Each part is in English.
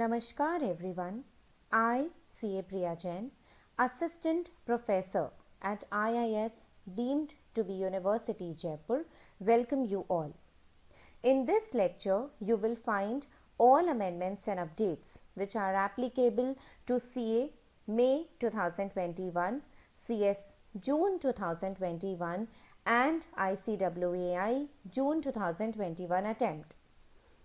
Namaskar everyone. I, C.A. Priya Jain, Assistant Professor at IIS deemed to be University Jaipur, welcome you all. In this lecture, you will find all amendments and updates which are applicable to CA May 2021, CS June 2021 and ICWAI June 2021 attempt.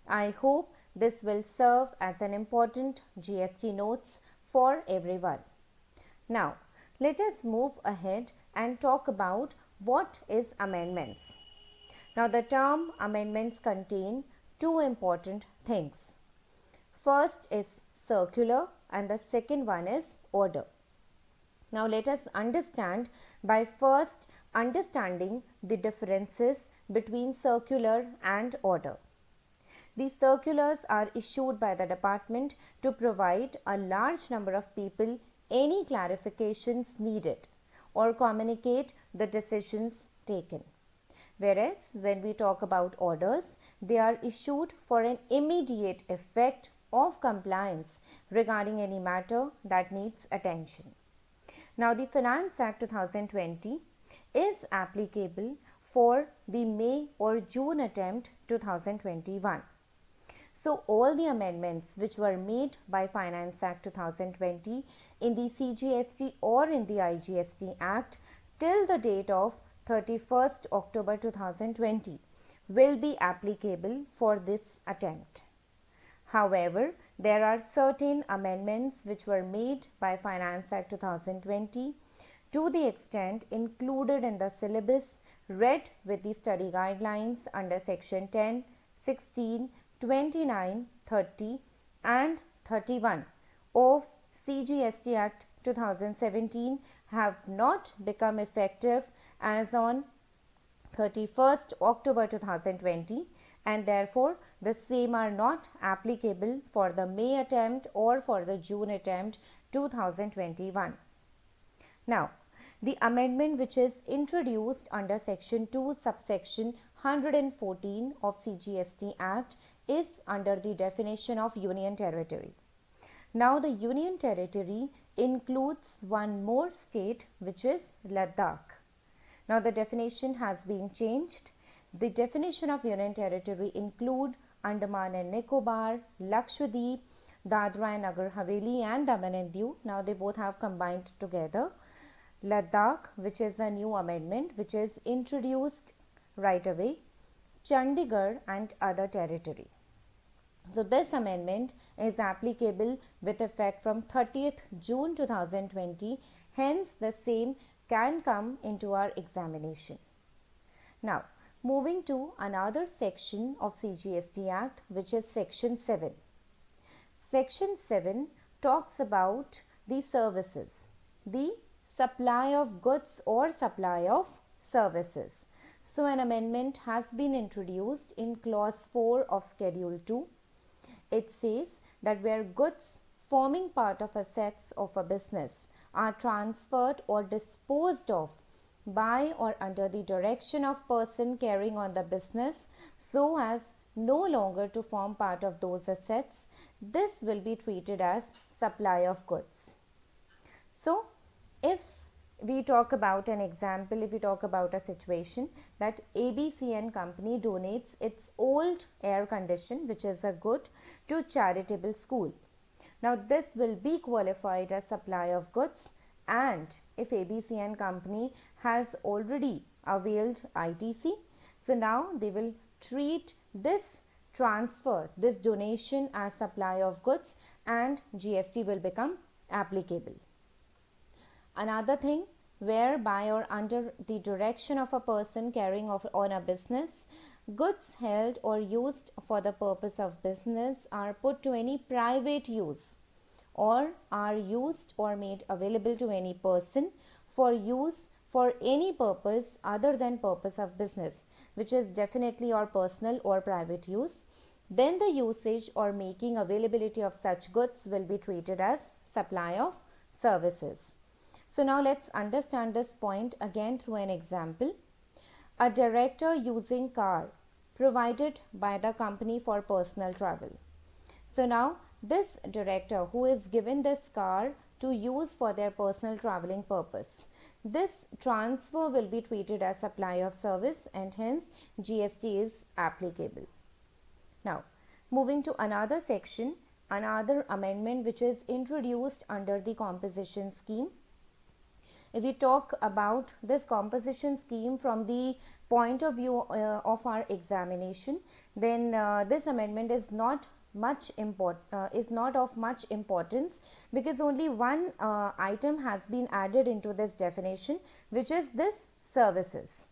I hope this will serve as an important GST notes for everyone. Now, let us move ahead and talk about what is amendments. Now, the term amendments contain two important things. First is circular and the second one is order. Now, let us understand by first understanding the differences between circular and order. These circulars are issued by the department to provide a large number of people any clarifications needed or communicate the decisions taken. Whereas when we talk about orders, they are issued for an immediate effect of compliance regarding any matter that needs attention. Now, the Finance Act 2020 is applicable for the May or June attempt 2021. So, all the amendments which were made by Finance Act 2020 in the CGST or in the IGST Act till the date of 31st October 2020 will be applicable for this attempt. However, there are certain amendments which were made by Finance Act 2020 to the extent included in the syllabus read with the study guidelines under section 10, 16, 29, 30 and 31 of CGST Act 2017 have not become effective as on 31st October 2020 and therefore the same are not applicable for the May attempt or for the June attempt 2021. Now, the amendment which is introduced under section 2 subsection 114 of CGST Act is under the definition of Union Territory. Now, the Union Territory includes one more state which is Ladakh. Now, the definition has been changed. The definition of Union Territory include Andaman and Nicobar, Lakshadweep, Dadra and Nagar Haveli and Daman and Diu. Now, they both have combined together. Ladakh, which is a new amendment which is introduced right away, Chandigarh and other territory. So, this amendment is applicable with effect from 30th June 2020, hence the same can come into our examination. Now, moving to another section of CGST Act which is section 7. Section 7 talks about the services, the supply of goods or supply of services. So, an amendment has been introduced in clause 4 of schedule 2. It says that where goods forming part of assets of a business are transferred or disposed of by or under the direction of person carrying on the business so as no longer to form part of those assets, this will be treated as supply of goods. So, if we talk about an example, if we talk about a situation that ABCN company donates its old air condition, which is a good, to charitable school. Now, this will be qualified as supply of goods, and if ABCN company has already availed ITC, so now they will treat this transfer, this donation as supply of goods and GST will become applicable. Another thing, whereby or under the direction of a person carrying on a business, goods held or used for the purpose of business are put to any private use or are used or made available to any person for use for any purpose other than purpose of business, which is definitely or personal or private use, then the usage or making availability of such goods will be treated as supply of services. So, now let us understand this point again through an example. A director using car provided by the company for personal travel. So, now this director who is given this car to use for their personal traveling purpose, this transfer will be treated as supply of service and hence GST is applicable. Now, moving to another section, another amendment which is introduced under the composition scheme. If we talk about this composition scheme from the point of view of our examination, then this amendment is not of much importance, because only one item has been added into this definition, which is this services.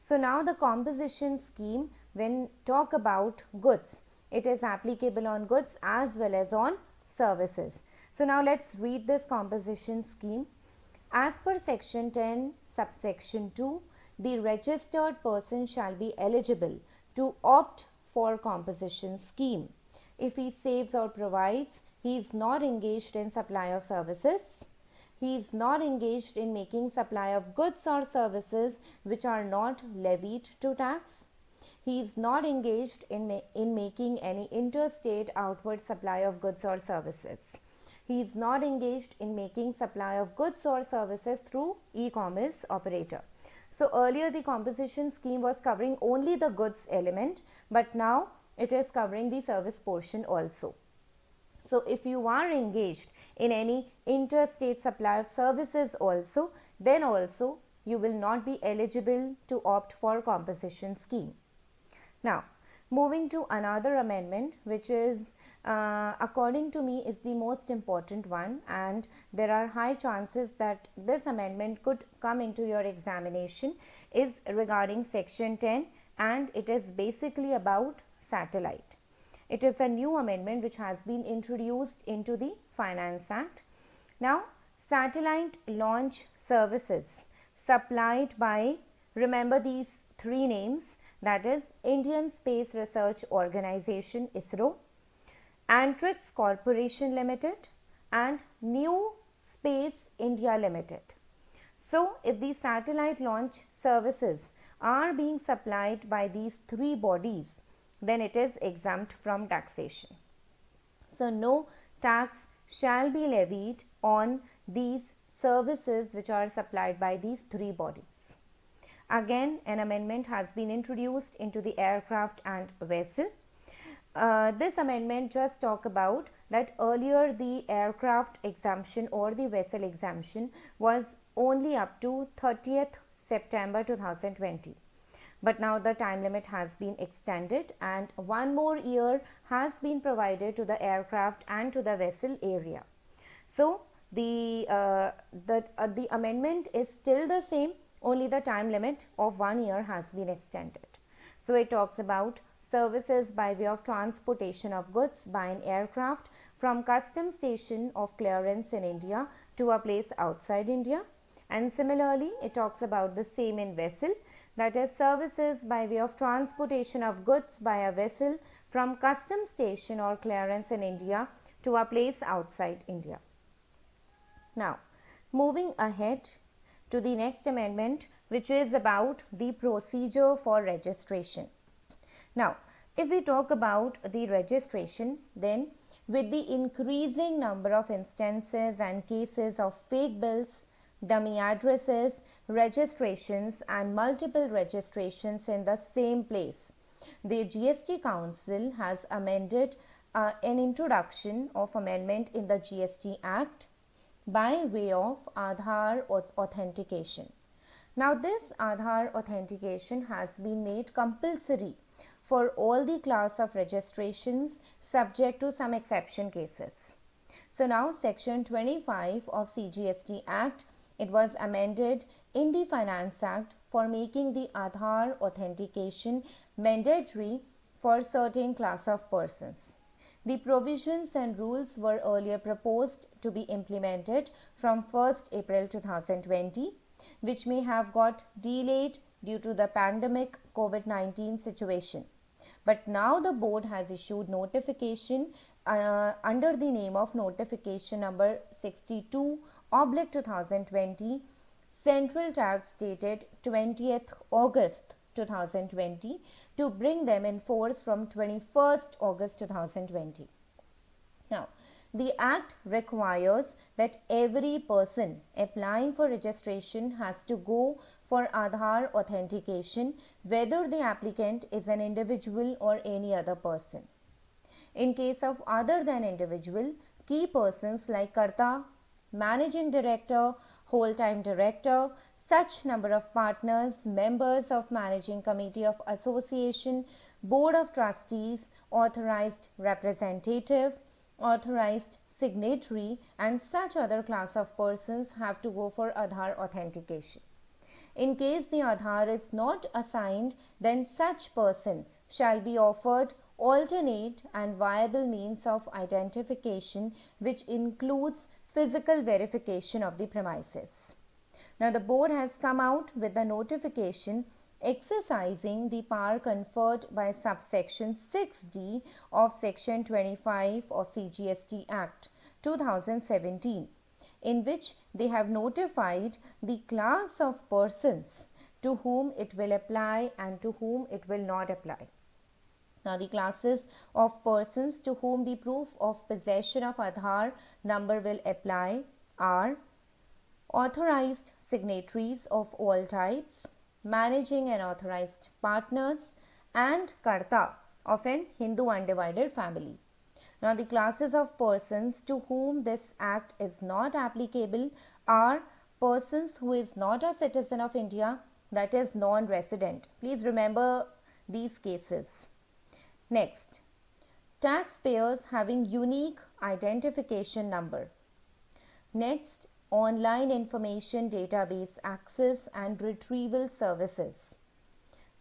So now the composition scheme, when talk about goods, it is applicable on goods as well as on services. So now let's read this composition scheme. As per section 10 subsection 2, the registered person shall be eligible to opt for composition scheme if he saves or provides, he is not engaged in supply of services, he is not engaged in making supply of goods or services which are not levied to tax, he is not engaged in making any interstate outward supply of goods or services, he is not engaged in making supply of goods or services through e-commerce operator. So earlier the composition scheme was covering only the goods element, but now it is covering the service portion also. So if you are engaged in any interstate supply of services also, then also you will not be eligible to opt for composition scheme. Now, moving to another amendment, which is according to me is the most important one, and there are high chances that this amendment could come into your examination, is regarding section 10, and it is basically about satellite. It is a new amendment which has been introduced into the Finance Act. Now, satellite launch services supplied by, remember these three names, that is Indian Space Research Organization ISRO, Antrix Corporation Limited and New Space India Limited. So, if the satellite launch services are being supplied by these three bodies, then it is exempt from taxation. So, no tax shall be levied on these services which are supplied by these three bodies. Again, an amendment has been introduced into the aircraft and vessel. This amendment just talk about that earlier the aircraft exemption or the vessel exemption was only up to 30th September 2020. But now the time limit has been extended and one more year has been provided to the aircraft and to the vessel area. So the amendment is still the same, only the time limit of 1 year has been extended. So it talks about services by way of transportation of goods by an aircraft from custom station of clearance in India to a place outside India. And similarly, it talks about the same in vessel, that is services by way of transportation of goods by a vessel from custom station or clearance in India to a place outside India. Now, moving ahead to the next amendment, which is about the procedure for registration. Now, if we talk about the registration, then with the increasing number of instances and cases of fake bills, dummy addresses, registrations and multiple registrations in the same place, the GST Council has amended an introduction of amendment in the GST Act by way of Aadhaar authentication. Now, this Aadhaar authentication has been made compulsory for all the class of registrations subject to some exception cases. So now section 25 of CGST Act, it was amended in the Finance Act for making the Aadhaar authentication mandatory for certain class of persons. The provisions and rules were earlier proposed to be implemented from 1st April 2020, which may have got delayed due to the pandemic COVID-19 situation. But now the board has issued notification under the name of notification number 62/2020, central tax dated 20th August 2020 to bring them in force from 21st August 2020. Now, The Act requires that every person applying for registration has to go for Aadhaar authentication, whether the applicant is an individual or any other person. In case of other than individual, key persons like Karta, Managing Director, Whole-time Director, such number of partners, members of Managing Committee of Association, Board of Trustees, Authorized Representative, Authorized Signatory and such other class of persons have to go for Aadhaar authentication. In case the Aadhaar is not assigned, then such person shall be offered alternate and viable means of identification which includes physical verification of the premises. Now the board has come out with a notification exercising the power conferred by subsection 6D of section 25 of CGST Act 2017, in which they have notified the class of persons to whom it will apply and to whom it will not apply. Now the classes of persons to whom the proof of possession of Aadhaar number will apply are authorized signatories of all types, managing and authorized partners, and Karta of an Hindu undivided family. Now the classes of persons to whom this act is not applicable are persons who is not a citizen of India, that is non-resident. Please remember these cases. Next, taxpayers having unique identification number. Next, online information database access and retrieval services.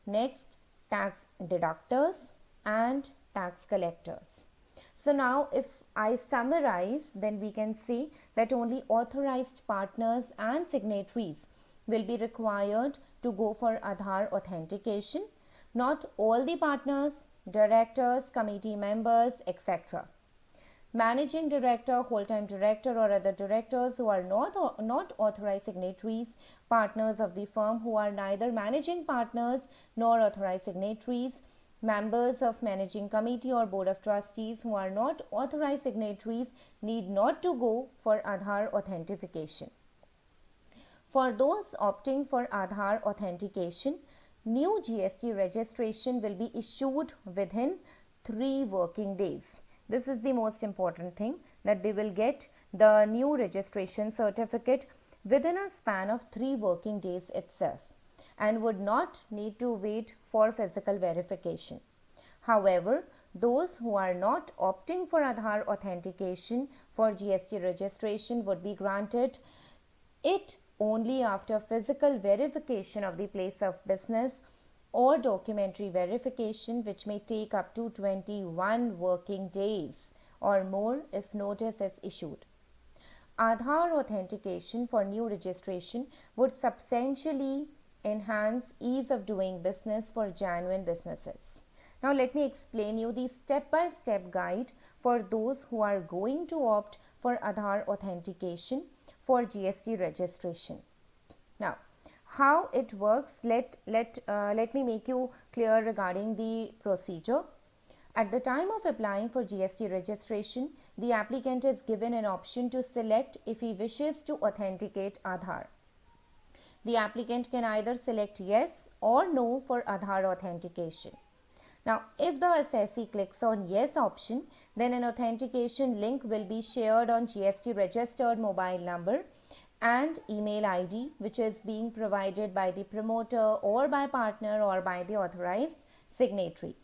Next, tax deductors and tax collectors. So now if I summarize, then we can say that only authorized partners and signatories will be required to go for Aadhaar authentication, not all the partners, directors, committee members, etc. Managing director, whole-time director or other directors who are not authorized signatories, partners of the firm who are neither managing partners nor authorized signatories, members of managing committee or board of trustees who are not authorized signatories need not to go for Aadhaar authentication. For those opting for Aadhaar authentication, new GST registration will be issued within 3 working days. This is the most important thing, that they will get the new registration certificate within a span of 3 working days itself and would not need to wait for physical verification. However, those who are not opting for Aadhaar authentication for GST registration would be granted it only after physical verification of the place of business or documentary verification, which may take up to 21 working days or more if notice is issued. Aadhaar authentication for new registration would substantially enhance ease of doing business for genuine businesses. Now let me explain you the step-by-step guide for those who are going to opt for Aadhaar authentication for GST registration. Now, how it works, let me make you clear regarding the procedure. At the time of applying for GST registration, the applicant is given an option to select if he wishes to authenticate Aadhaar. The applicant can either select yes or no for Aadhaar authentication. Now, if the assessee clicks on yes option, then an authentication link will be shared on GST registered mobile number and email ID, which is being provided by the promoter or by partner or by the authorized signatory.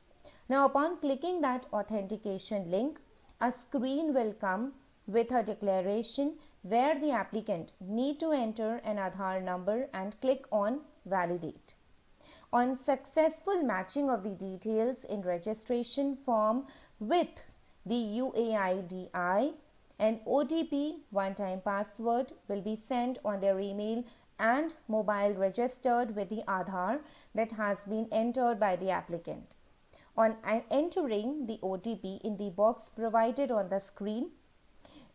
Now, upon clicking that authentication link, a screen will come with a declaration where the applicant need to enter an Aadhaar number and click on validate. On successful matching of the details in registration form with the UAIDI, an OTP one-time password will be sent on their email and mobile registered with the Aadhaar that has been entered by the applicant. On entering the OTP in the box provided on the screen,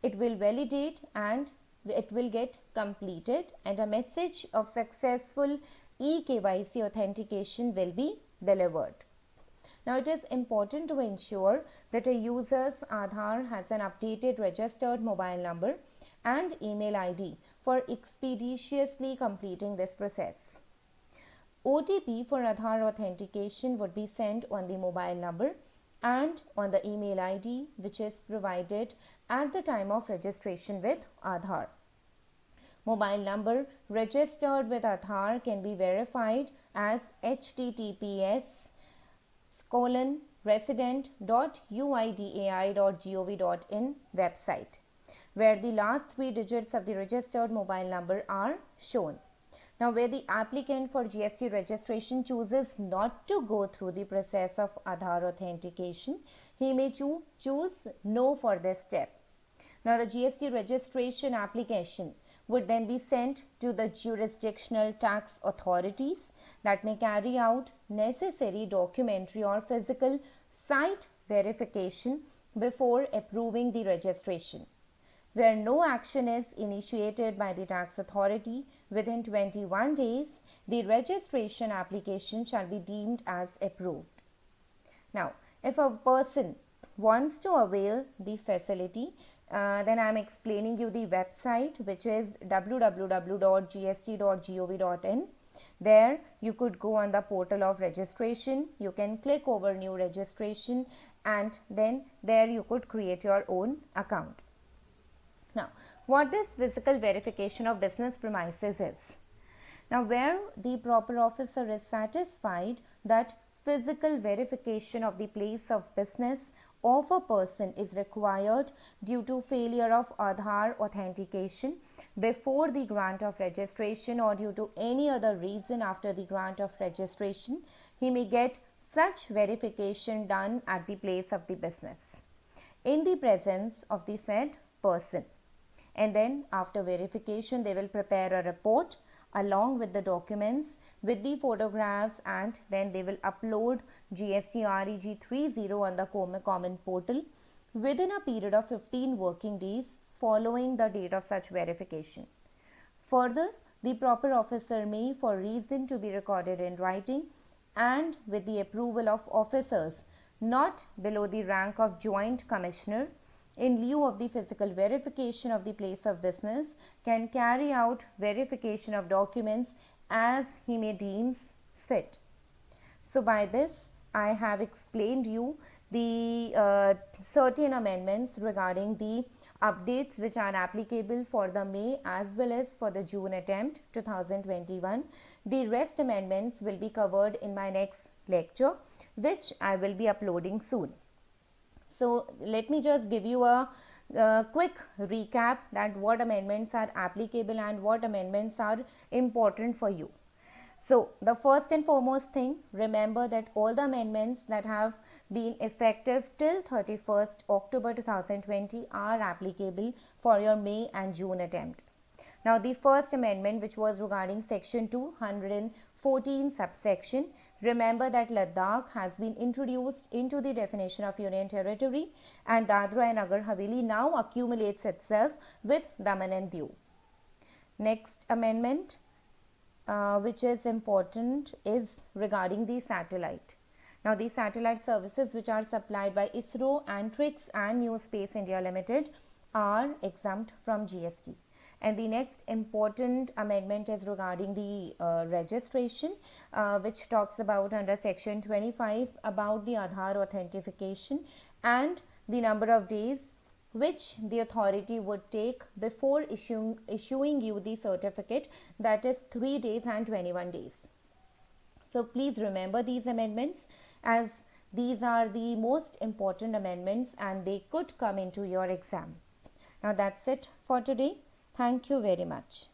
it will validate and it will get completed, and a message of successful eKYC authentication will be delivered. Now, it is important to ensure that a user's Aadhaar has an updated registered mobile number and email ID for expeditiously completing this process. OTP for Aadhaar authentication would be sent on the mobile number and on the email ID which is provided at the time of registration with Aadhaar. Mobile number registered with Aadhaar can be verified as https://resident.uidai.gov.in website, where the last 3 digits of the registered mobile number are shown. Now, where the applicant for GST registration chooses not to go through the process of Aadhaar authentication, he may choose no for this step. Now, the GST registration application would then be sent to the jurisdictional tax authorities that may carry out necessary documentary or physical site verification before approving the registration. Where no action is initiated by the tax authority within 21 days, the registration application shall be deemed as approved. Now, if a person wants to avail the facility, then I am explaining you the website, which is www.gst.gov.in. There you could go on the portal of registration, you can click over new registration, and then there you could create your own account. Now, what this physical verification of business premises is? Now, where the proper officer is satisfied that physical verification of the place of business of a person is required due to failure of Aadhaar authentication before the grant of registration or due to any other reason after the grant of registration, he may get such verification done at the place of the business in the presence of the said person. And then after verification, they will prepare a report along with the documents with the photographs, and then they will upload GST Reg 30 on the common portal within a period of 15 working days following the date of such verification. Further, the proper officer may, for reason to be recorded in writing and with the approval of officers not below the rank of Joint Commissioner, in lieu of the physical verification of the place of business, can carry out verification of documents as he may deems fit. So, by this I have explained you the certain amendments regarding the updates which are applicable for the May as well as for the June attempt 2021. The rest amendments will be covered in my next lecture, which I will be uploading soon. So, let me just give you a quick recap that what amendments are applicable and what amendments are important for you. So, the first and foremost thing, remember that all the amendments that have been effective till 31st October 2020 are applicable for your May and June attempt. Now, the first amendment, which was regarding section 214 subsection, remember that Ladakh has been introduced into the definition of Union Territory and Dadra and Nagar Haveli now accumulates itself with Daman and Diu. Next amendment which is important is regarding the satellite. Now, the satellite services which are supplied by ISRO, Antrix and New Space India Limited are exempt from GST. And the next important amendment is regarding the registration, which talks about under section 25 about the Aadhaar authentication and the number of days which the authority would take before issuing you the certificate, that is 3 days and 21 days. So, please remember these amendments, as these are the most important amendments and they could come into your exam. Now, that's it for today. Thank you very much.